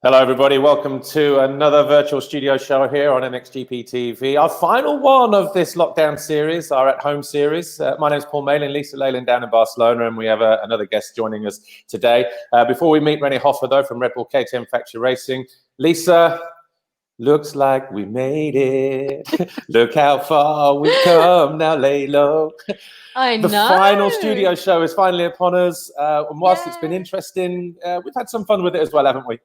Hello, everybody. Welcome to another virtual studio show here on MXGP-TV. Our final one of this lockdown series, our at-home series. My name is Paul Malin, Lisa Leyland down in Barcelona, and we have another guest joining us today. Before we meet Rene Hofer, though, from Red Bull KTM Factory Racing, Lisa, looks like we made it. Look how far we've come, now lay low. I know. The final studio show is finally upon us. And whilst it's been interesting, we've had some fun with it as well, haven't we?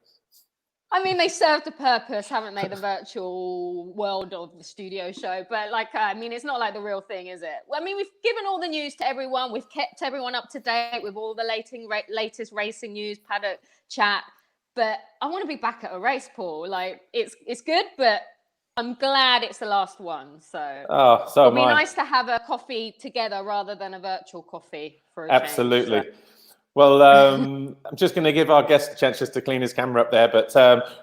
I mean, they served a purpose, haven't they? The virtual world of the studio show. But it's not like the real thing, is it? Well, I mean, we've given all the news to everyone. We've kept everyone up to date with all the latest racing news, paddock chat. But I want to be back at a race, Paul. Like, it's good, but I'm glad it's the last one. So it'll be nice to have a coffee together rather than a virtual coffee for a Absolutely. change, so. Well, I'm just going to give our guest a chance just to clean his camera up there. But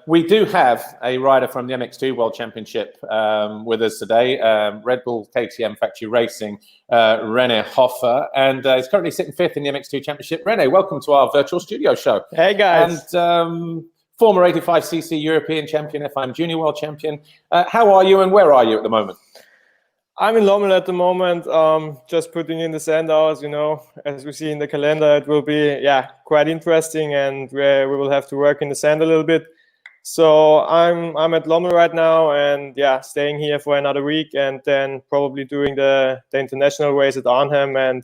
we do have a rider from the MX2 World Championship with us today, Red Bull KTM Factory Racing, Rene Hofer. And he's currently sitting fifth in the MX2 Championship. Rene, welcome to our virtual studio show. Hey, guys. And former 85cc European champion, F1 Junior World Champion. How are you and where are you at the moment? I'm in Lommel at the moment, just putting in the sand hours, as we see in the calendar. It will be, quite interesting, and we will have to work in the sand a little bit. So I'm at Lommel right now, and staying here for another week, and then probably doing the international race at Arnhem. And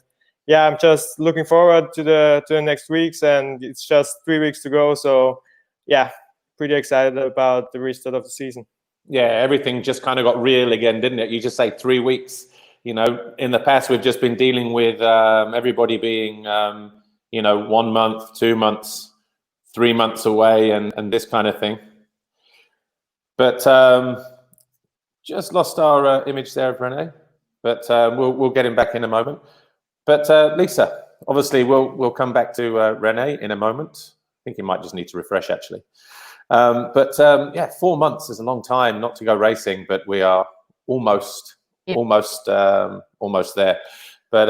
I'm just looking forward to the next weeks, and it's just 3 weeks to go. So pretty excited about the restart of the season. Yeah, everything just kind of got real again, didn't it? You just say 3 weeks. In the past, we've just been dealing with everybody being, 1 month, 2 months, 3 months away and this kind of thing. But just lost our image there of Rene, but we'll get him back in a moment. But Lisa, obviously, we'll come back to Rene in a moment. I think he might just need to refresh, actually. 4 months is a long time not to go racing, but we are almost there. But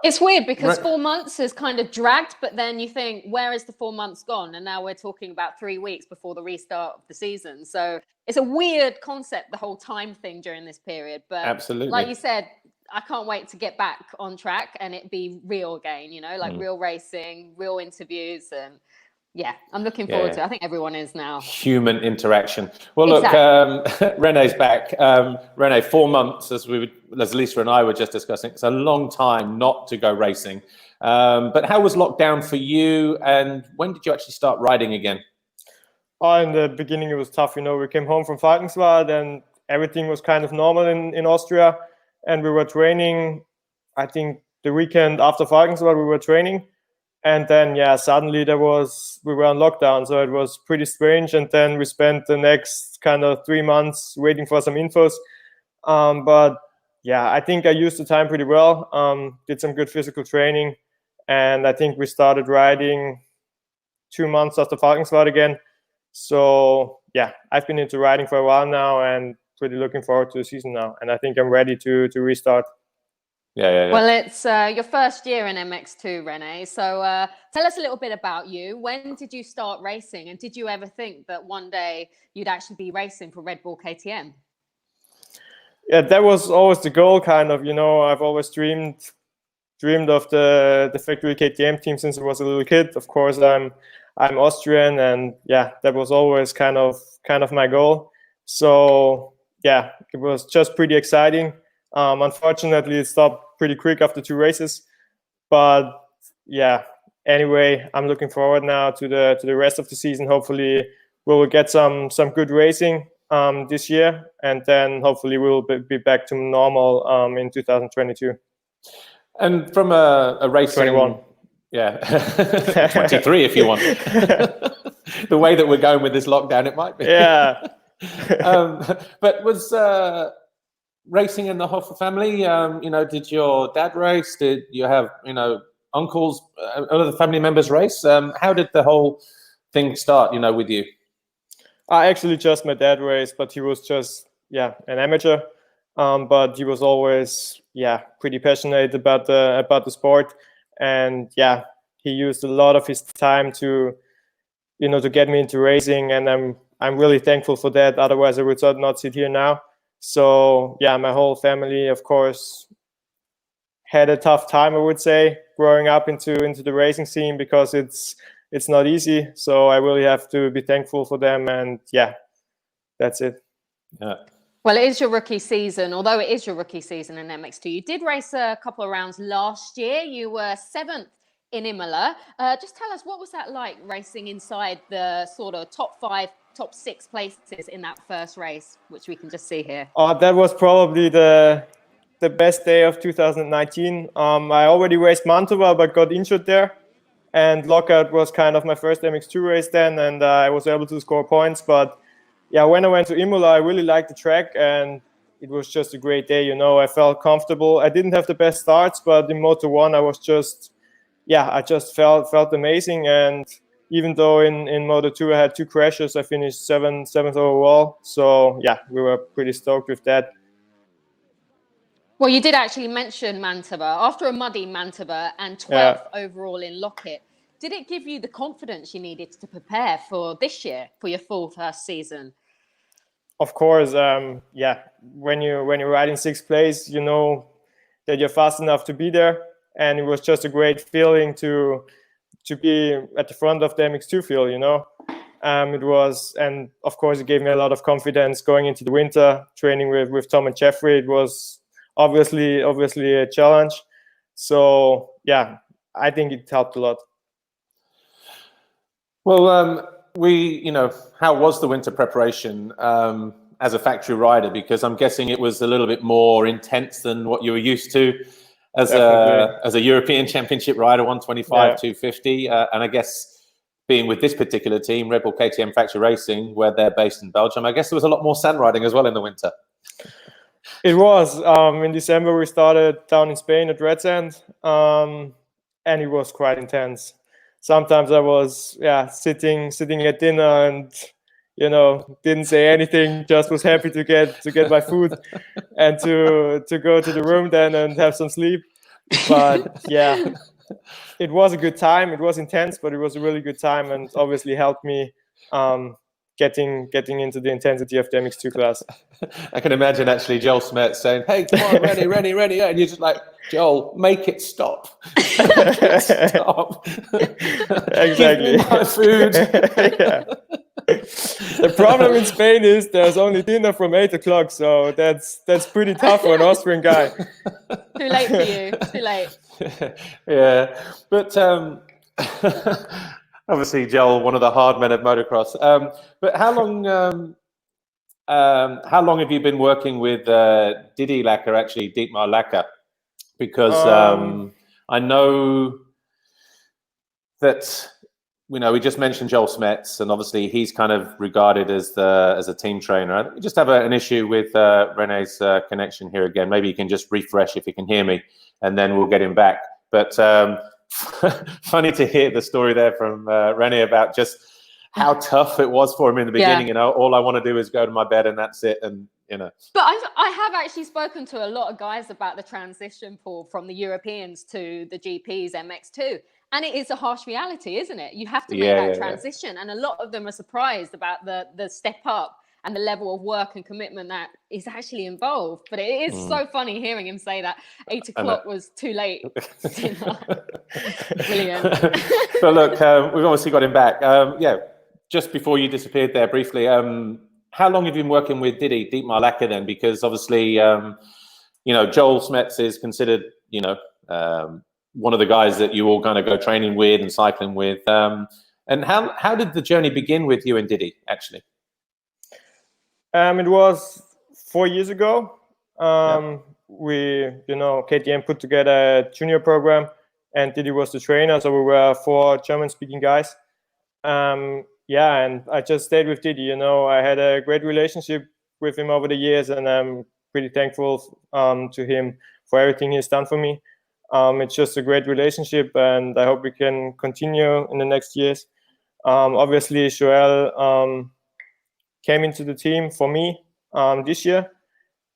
it's weird because 4 months has kind of dragged, but then you think, where is the 4 months gone? And now we're talking about 3 weeks before the restart of the season. So it's a weird concept, the whole time thing during this period. But absolutely, like you said, I can't wait to get back on track and it be real again, real racing, real interviews, and I'm looking forward to it. I think everyone is now. Human interaction. Well, exactly. Look, Rene's back. Rene, 4 months, as Lisa and I were just discussing, it's a long time not to go racing. But how was lockdown for you, and when did you actually start riding again? In the beginning, it was tough. We came home from Falkenswald, and everything was kind of normal in Austria. And we were training, I think the weekend after Falkenswald, we were training. And then, suddenly we were on lockdown. So it was pretty strange. And then we spent the next kind of 3 months waiting for some infos. I think I used the time pretty well. Did some good physical training. And I think we started riding 2 months after Falkenswald again. So, I've been into riding for a while now and pretty looking forward to the season now. And I think I'm ready to restart. Yeah. Well, it's your first year in MX2, Rene. So tell us a little bit about you. When did you start racing? And did you ever think that one day you'd actually be racing for Red Bull KTM? Yeah, that was always the goal, kind of. I've always dreamed of the factory KTM team since I was a little kid. Of course, I'm Austrian, and that was always kind of my goal. So it was just pretty exciting. Unfortunately, it stopped pretty quick after 2 races, but anyway, I'm looking forward now to the rest of the season. Hopefully we will get some good racing this year, and then hopefully we'll be back to normal in 2022. And from a racing 21, 23 if you want. The way that we're going with this lockdown, it might be. But was racing in the Hofer family, did your dad race? Did you have, uncles, other family members race? How did the whole thing start, with you? Actually, just my dad raced, but he was just, an amateur. But he was always, pretty passionate about the sport. And he used a lot of his time to to get me into racing, and I'm really thankful for that. Otherwise, I would not sit here now. So yeah, my whole family, of course, had a tough time, I would say, growing up into the racing scene, because it's not easy. So I really have to be thankful for them, and yeah, that's it. Yeah. Well, it is your rookie season. Although it is your rookie season in MX2, you did race a couple of rounds last year. You were 7th in Imola. Just tell us, what was that like, racing inside the sort of top 5, top 6 places in that first race, which we can just see here? That was probably the best day of 2019. I already raced Mantova, but got injured there. And Lockout was kind of my first MX2 race then, and I was able to score points. But yeah, when I went to Imola, I really liked the track, and it was just a great day. I felt comfortable. I didn't have the best starts, but in Moto1, I just felt amazing. And even though in Moto2 I had 2 crashes, I finished 7th overall. So yeah, we were pretty stoked with that. Well, you did actually mention Mantova. After a muddy Mantova and 12th overall in Lockett, did it give you the confidence you needed to prepare for this year, for your full first season? Of course, when you ride in 6th place, you know that you're fast enough to be there, and it was just a great feeling to be at the front of the MX2 field. It was, and of course, it gave me a lot of confidence going into the winter training with Tom and Jeffrey. It was obviously a challenge. So yeah, I think it helped a lot. Well, how was the winter preparation as a factory rider? Because I'm guessing it was a little bit more intense than what you were used to as a European Championship rider, 125, 250. And I guess being with this particular team, Red Bull KTM Factory Racing, where they're based in Belgium, I guess there was a lot more sand riding as well in the winter. It was. In December, we started down in Spain at Red Sand, and it was quite intense. Sometimes I was sitting at dinner and didn't say anything, just was happy to get my food and to go to the room then and have some sleep. But yeah, it was a good time. It was intense, but it was a really good time, and obviously helped me getting into the intensity of the MX2 class. I can imagine actually Joel Smet saying, "Hey, come on, Rennie, and you're just like, Joel, make it stop. Make it stop. Exactly. Give me my food." Yeah. The problem in Spain is there's only dinner from 8 o'clock, so that's pretty tough for an Austrian guy. Too late for you. Too late. Yeah, but obviously Joel, one of the hard men of motocross. But how long have you been working with Didi Lacker, actually Dietmar Lacker? Because I know that we just mentioned Joel Smets, and obviously he's kind of regarded as a team trainer. We just have an issue with Rene's connection here again. Maybe you can just refresh if you can hear me, and then we'll get him back. But funny to hear the story there from Rene about just how tough it was for him in the beginning. All I want to do is go to my bed and that's it. And But I have actually spoken to a lot of guys about the transition, Paul, from the Europeans to the GPs, MX2. And it is a harsh reality, isn't it? You have to make that transition. And a lot of them are surprised about the step up and the level of work and commitment that is actually involved. But it is so funny hearing him say that 8 o'clock was too late. Brilliant. But look, we've obviously got him back. Just before you disappeared there briefly, how long have you been working with Dietmar Lacker then? Because obviously, Joel Smets is considered, one of the guys that you all kind of go training with and cycling with. And how did the journey begin with you and Didi, actually? It was 4 years ago. We, KTM put together a junior program, and Didi was the trainer. So we were 4 German-speaking guys. And I just stayed with Didi. I had a great relationship with him over the years, and I'm pretty thankful to him for everything he's done for me. It's just a great relationship, and I hope we can continue in the next years. Obviously, Joel came into the team for me this year,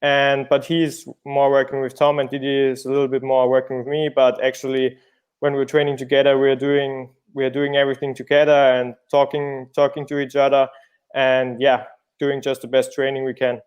but he's more working with Tom, and Didi is a little bit more working with me. But actually, when we're training together, we're doing we are doing everything together and talking to each other, and yeah, doing just the best training we can.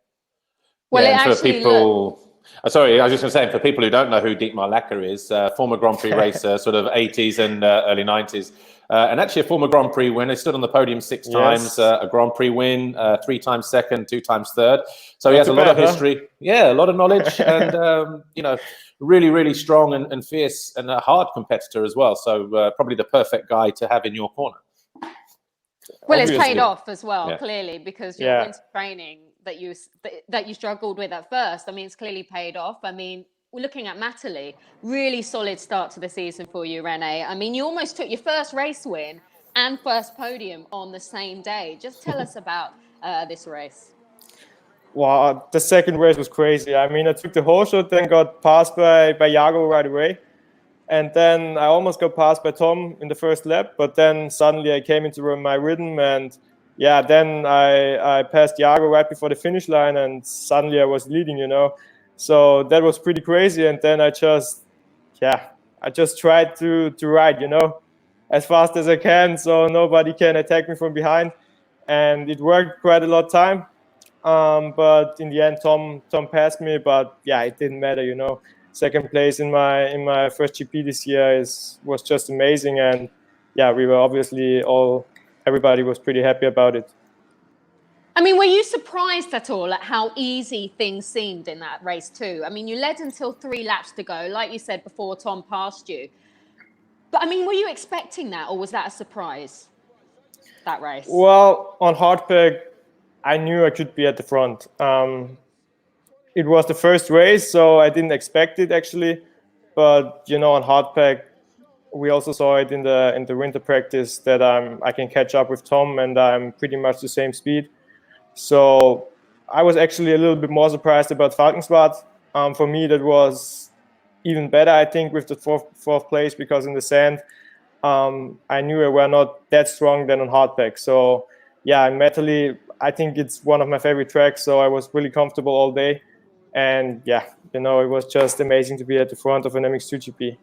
Well, yeah, it and for actually people, sorry, I was just going to say, for people who don't know who Dietmar Lacker is, former Grand Prix racer, sort of 80s and early 90s, and actually a former Grand Prix winner. Stood on the podium 6 times, a Grand Prix win, 3 times second, 2 times third. So he has a lot of history. Yeah, a lot of knowledge, and you know, really, really strong and fierce and a hard competitor as well. So probably the perfect guy to have in your corner. Well, Obviously. it's paid off as well, Yeah. clearly, because your winter training that you struggled with at first, I mean, it's clearly paid off. I mean, we're looking at Natalie, really solid start to the season for you, Rene. I mean, you almost took your first race win and first podium on the same day. Just tell us about this race. Wow, the second race was crazy. I mean, I took the whole shot, then got passed by Jago right away. And then I almost got passed by Tom in the first lap, but then suddenly I came into my rhythm, and yeah, then I passed Jago right before the finish line, and suddenly I was leading, you know. So that was pretty crazy. And then I just tried to ride, you know, as fast as I can, so nobody can attack me from behind. And it worked quite a lot of time. But in the end, Tom passed me, but yeah, it didn't matter, you know. Second place in my first GP this year was just amazing, and yeah, we were obviously everybody was pretty happy about it. I mean, were you surprised at all at how easy things seemed in that race too? I mean, you led until 3 laps to go, like you said before Tom passed you. But I mean, were you expecting that, or was that a surprise, that race? Well, on hardpack, I knew I could be at the front. It was the first race, so I didn't expect it actually. But you know, on hardpack, we also saw it in the winter practice that I can catch up with Tom, and I'm pretty much the same speed. So I was actually a little bit more surprised about Valkenswaard. For me, that was even better, I think, with the fourth place, because in the sand, I knew we were not that strong than on hardpack. So yeah, in Metally, I think it's one of my favorite tracks. So I was really comfortable all day. And yeah, you know, it was just amazing to be at the front of an MX2 GP.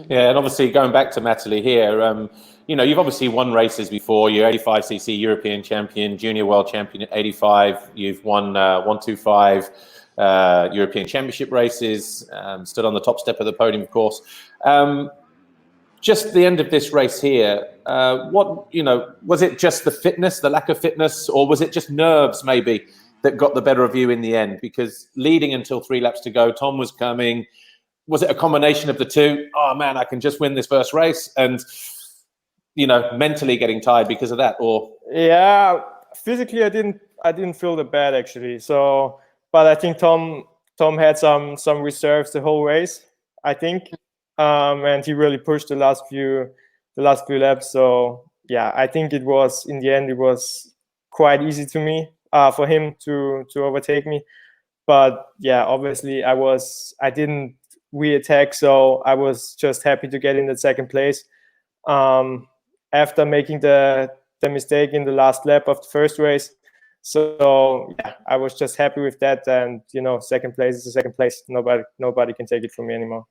Yeah, and obviously going back to Natalie here, you know, you've obviously won races before. You're 85cc European champion, junior world champion at 85. You've won 125 European Championship races. Stood on the top step of the podium, of course. Just the end of this race here, what, you know, was it just the fitness, the lack of fitness, or was it just nerves maybe that got the better of you in the end? Because leading until 3 laps to go, Tom was coming. Was it a combination of the two? Oh man, I can just win this first race, and you know, mentally getting tired because of that? Or yeah, physically I didn't feel that bad actually. So, but I think Tom had some reserves the whole race, I think, and he really pushed the last few laps. So yeah, I think it was, in the end, it was quite easy to me for him to overtake me. But yeah, obviously I didn't re-attack, so I was just happy to get in the second place. After making the mistake in the last lap of the first race. So yeah, I was just happy with that, and you know, second place is the second place. Nobody can take it from me anymore.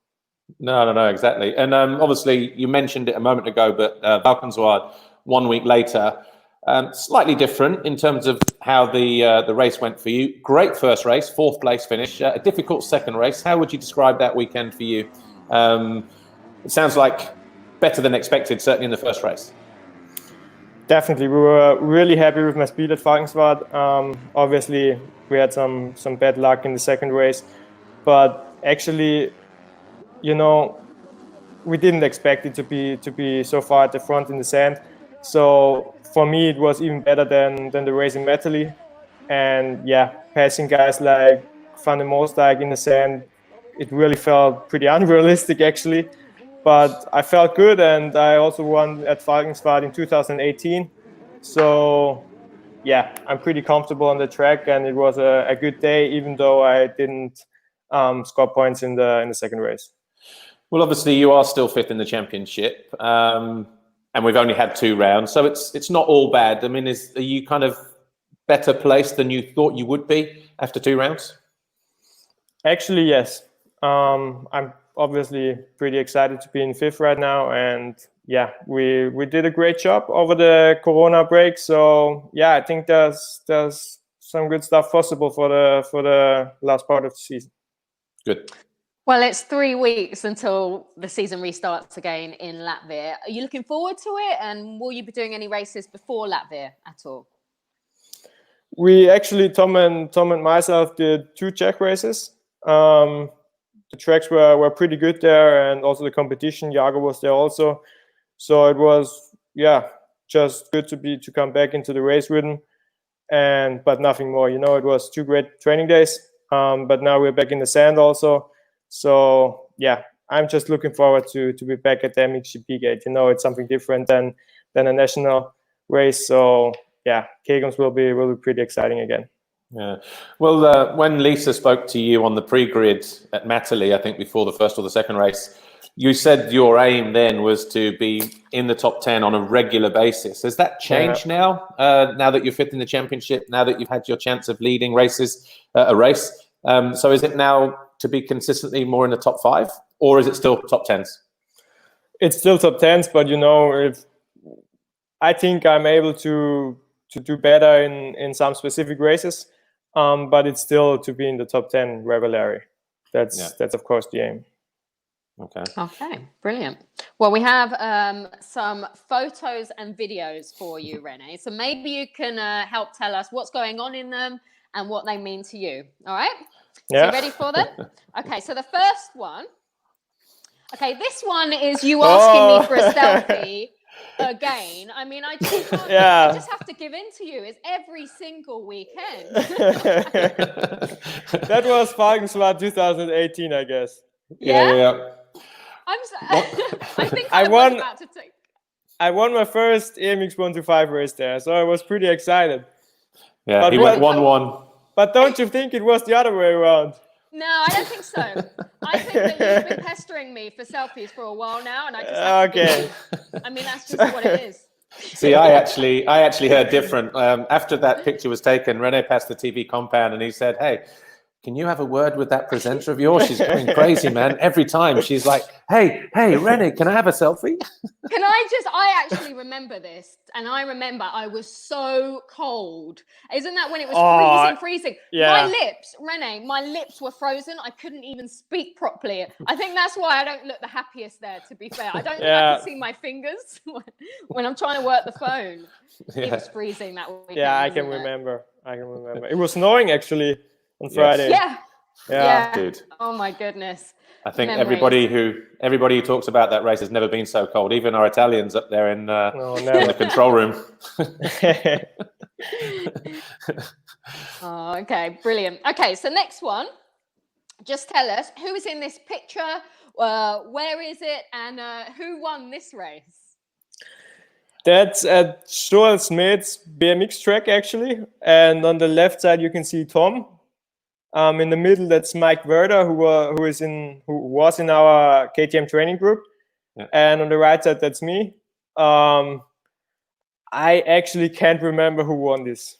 No, exactly. And obviously you mentioned it a moment ago, but Valkenswaard 1 week later, slightly different in terms of how the race went for you. Great first race, 4th place finish, a difficult second race. How would you describe that weekend for you? It sounds like better than expected, certainly in the first race. Definitely, we were really happy with my speed at Valkenswaard. Obviously, we had some bad luck in the second race, but actually, you know, we didn't expect it to be so far at the front in the sand. So for me, it was even better than the race in Metally. And yeah, passing guys like Van der Moosdijk in the sand, it really felt pretty unrealistic actually. But I felt good, and I also won at Valkenswaard in 2018. So yeah, I'm pretty comfortable on the track, and it was a good day, even though I didn't score points in the second race. Well, obviously you are still 5th in the championship, and we've only had 2 rounds, so it's not all bad. I mean, are you kind of better placed than you thought you would be after 2 rounds? Actually, yes. I'm obviously pretty excited to be in fifth right now. And yeah, we did a great job over the Corona break. So yeah, I think there's some good stuff possible for the last part of the season. Good. Well, it's 3 weeks until the season restarts again in Latvia. Are you looking forward to it? And will you be doing any races before Latvia at all? We actually, Tom and myself, did 2 Czech races. The tracks were pretty good there, and also the competition. Jago was there also, so it was just good to come back into the race rhythm, but nothing more. It was 2 great training days. But now we're back in the sand also. So yeah, I'm just looking forward to be back at the MXGP gate. It's something different than a national race. So yeah, K-Games will be pretty exciting again. Yeah. Well, when Lisa spoke to you on the pre-grid at Matterley, I think before the first or the second race, you said your aim then was to be in the top 10 on a regular basis. Has that changed now? Now that you're fifth in the championship, now that you've had your chance of leading a race, so is it now to be consistently more in the top 5, or is it still top 10s? It's still top 10s, but if I think I'm able to do better in some specific races, but it's still to be in the top 10 regularly. That's of course the aim. Okay, brilliant. Well, we have some photos and videos for you, Rene. So maybe you can help tell us what's going on in them and what they mean to you. All right? Yeah. So you ready for them? Okay, so the first one. Okay, this one is you asking me for a selfie again. I mean, I just can't, I just have to give in to you. It's every single weekend. That was Falkenswart 2018, I guess. Yeah. I think I was about to take. I won my first AMX 125 race there, so I was pretty excited. Yeah, but he went 1-1. But don't you think it was the other way around? No, I don't think so. I think that you've been pestering me for selfies for a while now, and I just I mean, that's just what it is. See, I actually heard different. After that picture was taken, Rene passed the TV compound and he said, "Hey, can you have a word with that presenter of yours? She's going crazy, man. Every time she's like, hey, Rene, can I have a selfie?" I actually remember this. And I remember I was so cold. Isn't that when it was freezing? Yeah. My lips were frozen. I couldn't even speak properly. I think that's why I don't look the happiest there, to be fair. I don't think I can see my fingers when I'm trying to work the phone. Yeah. It was freezing that weekend. Yeah, I can remember. It was snowing actually on Friday. Yeah. Dude. Oh my goodness. I think everybody who talks about that race has never been so cold. Even our Italians up there in the control room. Oh, okay, brilliant. Okay, so next one. Just tell us who is in this picture, where is it, and who won this race? That's at Joel Smith's BMX track actually, and on the left side you can see Tom. In the middle, that's Mike Werder, who was in our KTM training group, and on the right side, that's me. I actually can't remember who won this.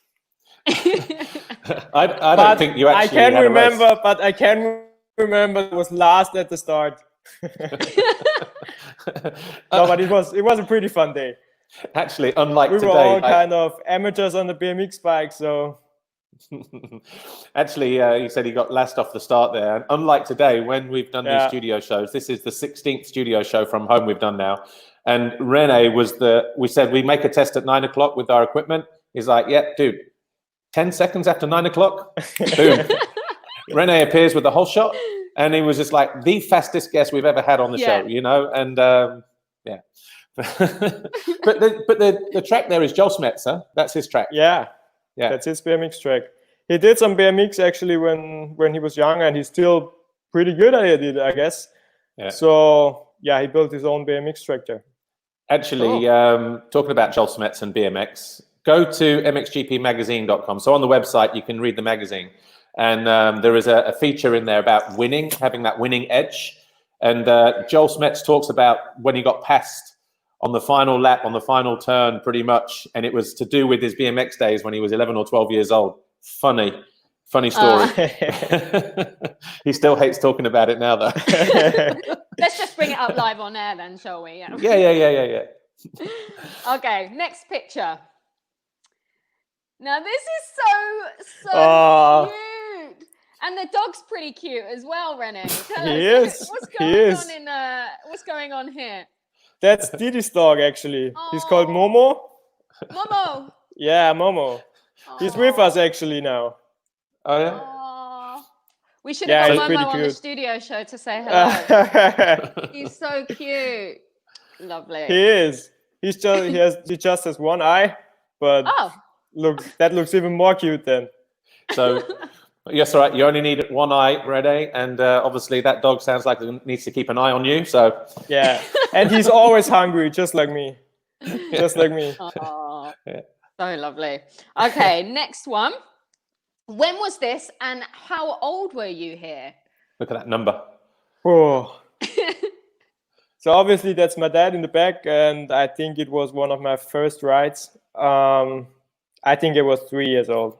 I don't think you actually. I can remember, but I can remember it was last at the start. No, but it was a pretty fun day. Actually, unlike today, we were all kind of amateurs on the BMX bike, so. Actually, he said he got last off the start there. And unlike today, when we've done these studio shows, this is the 16th studio show from home we've done now. And Rene we said we make a test at 9 o'clock with our equipment. He's like, yeah, dude, 10 seconds after 9 o'clock, boom. Rene appears with the whole shot. And he was just like the fastest guest we've ever had on the show, and yeah. but the track there is Joel Smetzer. That's his track. Yeah, that's his BMX track. He did some BMX actually when he was young, and he's still pretty good at it, I guess. Yeah. So yeah, he built his own BMX track there. Actually, talking about Joel Smetzer and BMX, go to mxgpmagazine.com. So on the website, you can read the magazine. And there is a feature in there about winning, having that winning edge. And Joel Smetzer talks about when he got passed on the final lap, on the final turn, pretty much. And it was to do with his BMX days when he was 11 or 12 years old. Funny Funny story. He still hates talking about it now, though. Let's just bring it up live on air then, shall we? Yeah. Okay, next picture. Now this is so cute, and the dog's pretty cute as well, Rene. Tell us, what's going on here? That's Didi's dog, actually. He's called Momo. Momo. Yeah, Momo. He's with us actually now. Oh yeah. Aww. We should have got Momo on the studio show to say hello. He's so cute. Lovely. He is. He just has one eye, but that looks even more cute then. So yes, all right. You only need one eye, Rene, and obviously that dog sounds like it needs to keep an eye on you. So yeah, and he's always hungry, just like me. Just like me. Yeah. So lovely. Okay, next one. When was this, and how old were you here? Look at that number. Oh. So obviously that's my dad in the back, and I think it was one of my first rides. I think it was 3 years old.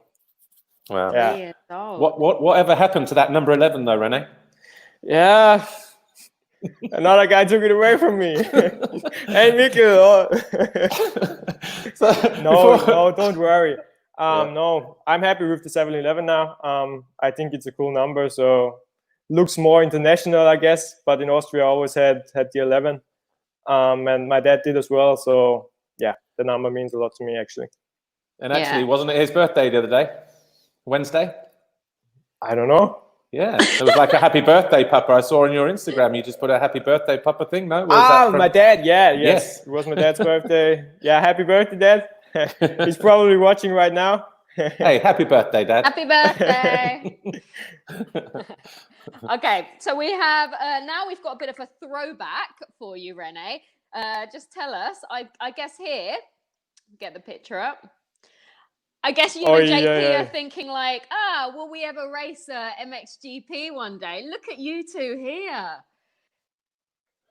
Wow. Yeah. 3 years old. Whatever happened to that number 11 though, Rene? Yeah. Another guy took it away from me. Hey, Mikkel. No, don't worry. No, I'm happy with the 711 now. I think it's a cool number, so looks more international, I guess. But in Austria, I always had the 11, and my dad did as well. So yeah, the number means a lot to me, actually. And actually, wasn't it his birthday the other day? Wednesday? I don't know. Yeah, it was like a happy birthday, Papa. I saw on your Instagram you just put a happy birthday, Papa thing. No, my dad. Yes, it was my dad's birthday. Yeah, happy birthday, Dad. He's probably watching right now. Hey, happy birthday, Dad. Happy birthday. Okay, so we have now we've got a bit of a throwback for you, Rene. Just tell us. I guess here, get the picture up. I guess you and JP are thinking like, will we ever race MXGP one day? Look at you two here.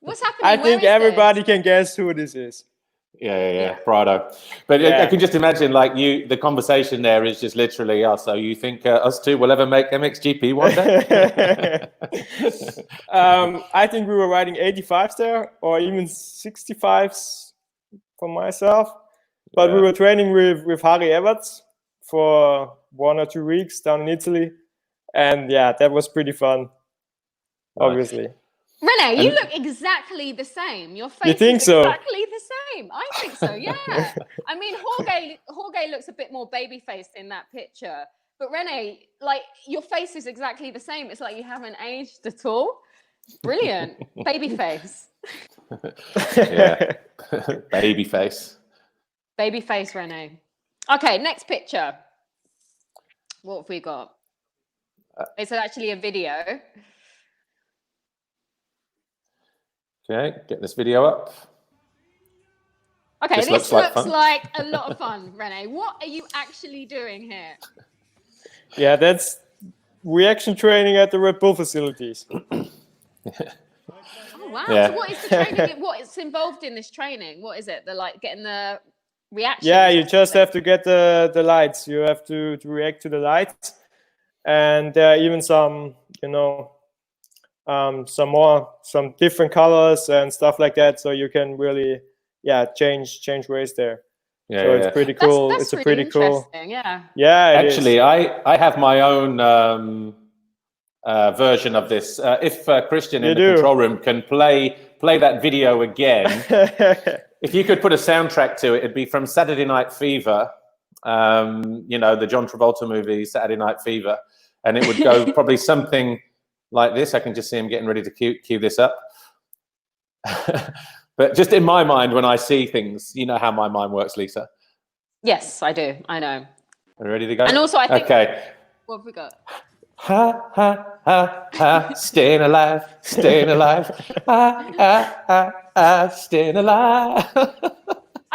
What's happening? I think everybody can guess who this is. Yeah. Prado. But I can just imagine, like, the conversation there is just literally, so you think us two will ever make MXGP one day? I think we were riding 85s there, or even 65s for myself. But we were training with Harry Everts for 1 or 2 weeks down in Italy. And yeah, that was pretty fun, obviously. Rene, you look exactly the same. Your face is exactly the same. I think so, yeah. I mean, Jorge looks a bit more baby-faced in that picture. But Rene, like, your face is exactly the same. It's like you haven't aged at all. Brilliant. Baby face. Yeah. Baby face. Baby face, Rene. Okay, next picture. What have we got? It's actually a video. Okay, get this video up. Okay, this looks like a lot of fun, Rene. What are you actually doing here? Yeah, that's reaction training at the Red Bull facilities. Oh, wow. Yeah. So what is the training? What is involved in this training? What is it? Getting the reaction? Yeah, you just have to get the lights. You have to react to the lights. And there are even some, some different colors and stuff like that. So you can really, change ways there. Yeah, so it's pretty cool. That's it's a pretty cool. Yeah. Yeah. Actually, I have my own version of this. If Christian in the control room can play that video again, if you could put a soundtrack to it, it'd be from Saturday Night Fever. The John Travolta movie, Saturday Night Fever, and it would go probably something like this. I can just see him getting ready to cue this up. But just in my mind, when I see things, you know how my mind works, Lisa. Yes, I do. I know. Are you ready to go? And also, I think. Okay. What have we got? Ha ha ha ha, staying alive, staying alive. Ha ha ha ha, staying alive.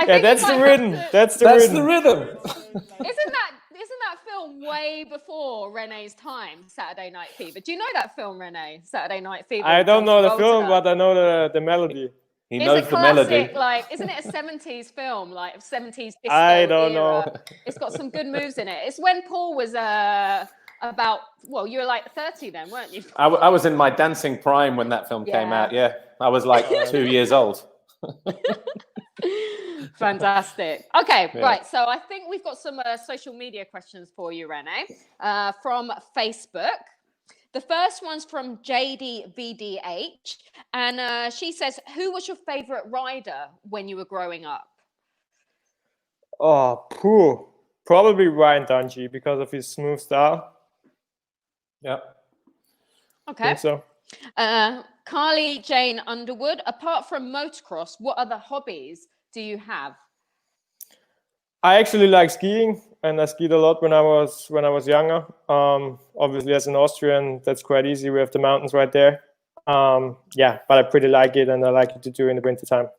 That's the rhythm. That's the rhythm. Isn't that film way before Rene's time, Saturday Night Fever? Do you know that film, Rene? Saturday Night Fever. I don't know the film, but I know the melody. He knows the melody. Like, isn't it a 70s film, like 70s disco I don't era? know. It's got some good moves in it. It's when Paul was a about, well, you were like 30 then, weren't you? I was in my dancing prime when that film came out. Yeah, I was like 2 years old. Fantastic. Okay, right. So I think we've got some social media questions for you, Rene, from Facebook. The first one's from JDVDH, and she says, "Who was your favorite rider when you were growing up?" Oh, phew. Probably Ryan Dungey because of his smooth style. Yeah. Okay. I think so. Carly Jane Underwood, apart from motocross, what other hobbies do you have? I actually like skiing, and I skied a lot when I was younger. Obviously, as an Austrian, that's quite easy. We have the mountains right there. Yeah, but I pretty like it, and I like it to do in the wintertime.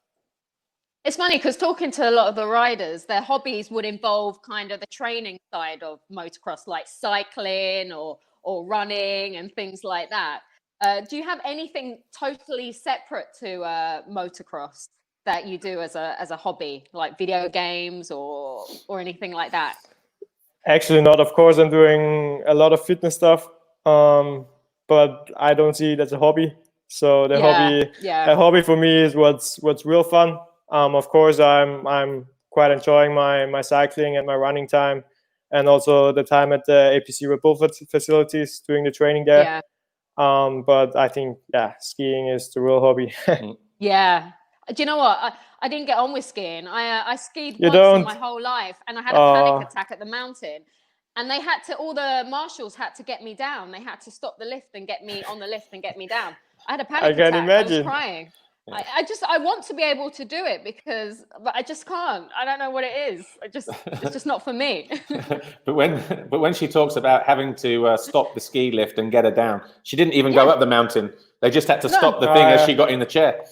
It's funny because talking to a lot of the riders, their hobbies would involve kind of the training side of motocross, like cycling or running and things like that. Do you have anything totally separate to motocross that you do as a hobby, like video games or anything like that? Actually, not. Of course, I'm doing a lot of fitness stuff, but I don't see it as a hobby. So the hobby for me is what's real fun. Of course, I'm quite enjoying my cycling and my running time, and also the time at the APC Red Bull facilities doing the training there. Yeah. But I think skiing is the real hobby. Yeah. Do you know what? I didn't get on with skiing. I skied once in my whole life, and I had a panic attack at the mountain. And all the marshals had to get me down. They had to stop the lift and get me on the lift and get me down. I had a panic attack. I can imagine. I was crying. Yeah. I want to be able to do it but I just can't. I don't know what it is. It's just not for me. But when she talks about having to stop the ski lift and get her down, she didn't even go up the mountain. They just had to stop the thing as she got in the chair.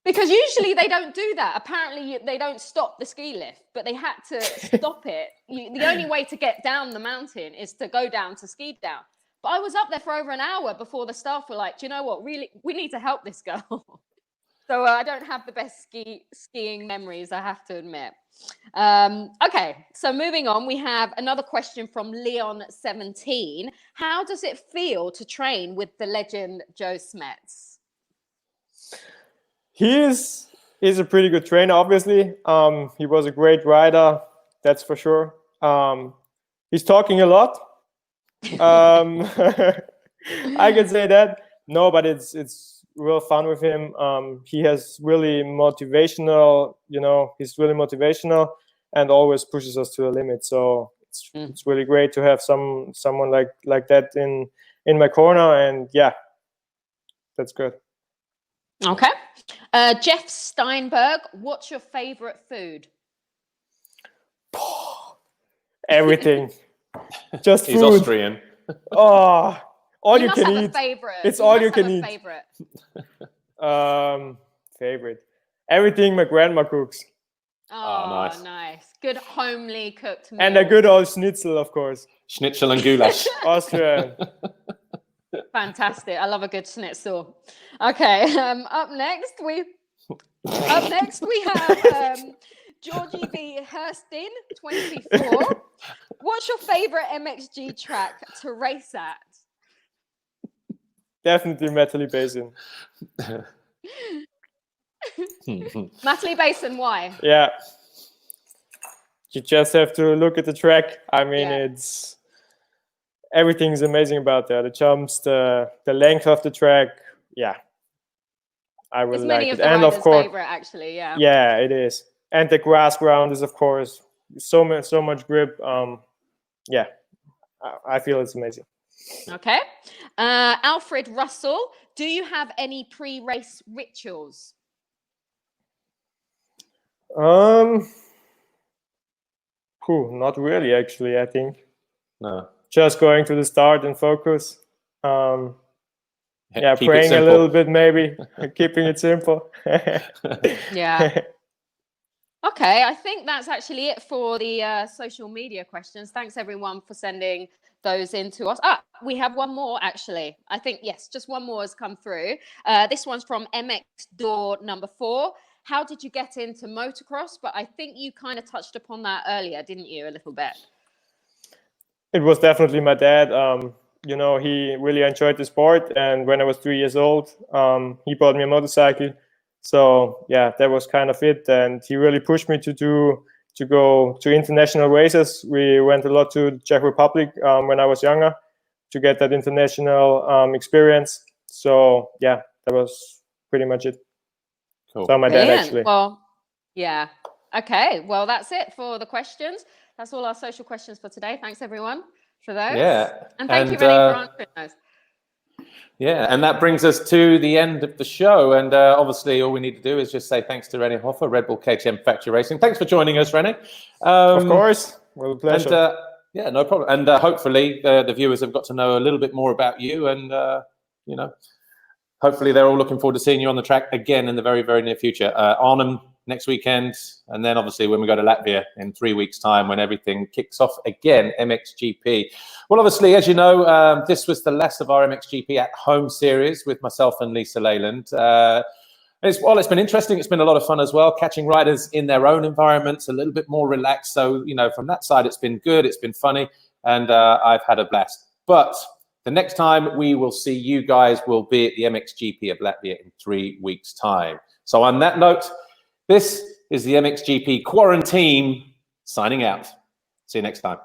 Because usually they don't do that. Apparently they don't stop the ski lift, but they had to stop it. The only way to get down the mountain is to go down to ski down. But I was up there for over an hour before the staff were like, do you know what? Really, we need to help this girl. So I don't have the best skiing memories, I have to admit. Okay, so moving on, we have another question from Leon17. How does it feel to train with the legend Joe Smets? He's a pretty good trainer, obviously. He was a great rider, that's for sure. He's talking a lot. I can say that. No, but it's real fun with him. He has really motivational, he's really motivational and always pushes us to the limit. So it's really great to have someone like that in my corner, and that's good. Okay. Jeff Steinberg, what's your favorite food? Everything. Just He's food. Austrian. Oh, all you can eat. Favorite. It's all you can eat. Favorite. Favorite. Everything my grandma cooks. Oh, nice. Good homely cooked meal. And a good old schnitzel, of course. Schnitzel and goulash. Austrian. Fantastic. I love a good schnitzel. Okay. Up next we have Georgie B. Hurstin, 24. What's your favorite MXG track to race at? Definitely Metally Basin. Matterley Basin, why? Yeah. You just have to look at the track. I mean, everything's amazing about that. The jumps, the length of the track. Yeah. I really like it. And of course, favorite, actually, yeah, it is. And the grass ground is, of course, so much grip. Yeah, I feel it's amazing. Okay. Alfred Russell, do you have any pre-race rituals? Not really, actually, I think. No. Just going to the start and focus. Praying a little bit, maybe. Keeping it simple. Yeah. Okay, I think that's actually it for the social media questions. Thanks, everyone, for sending those in to us. We have one more, actually. I think, yes, just one more has come through. This one's from MX Door number 4. How did you get into motocross? But I think you kind of touched upon that earlier, didn't you, a little bit? It was definitely my dad. You know, he really enjoyed the sport, and when I was 3 years old, he bought me a motorcycle. So yeah, that was kind of it, and he really pushed me to go to international races. We went a lot to the Czech Republic when I was younger to get that international experience. So yeah, that was pretty much it. Cool. So my dad actually. Well, yeah. Okay. Well, that's it for the questions. That's all our social questions for today. Thanks everyone for those. Yeah. And thank you, Rene, for answering those. Yeah, and that brings us to the end of the show. And obviously, all we need to do is just say thanks to Rene Hofer, Red Bull KTM Factory Racing. Thanks for joining us, Rene. Of course, well, a pleasure. And, yeah, no problem. And hopefully, the viewers have got to know a little bit more about you. And you know, hopefully, they're all looking forward to seeing you on the track again in the very, very near future. Arnhem next weekend, and then obviously when we go to Latvia in 3 weeks' time, when everything kicks off again, MXGP. Well, obviously, as you know, this was the last of our MXGP at home series with myself and Lisa Leyland. It's been interesting. It's been a lot of fun as well, catching riders in their own environments, a little bit more relaxed. So, you know, from that side, it's been good. It's been funny, and I've had a blast. But the next time we will see you guys will be at the MXGP of Latvia in 3 weeks' time. So on that note, this is the MXGP Quarantine signing out. See you next time.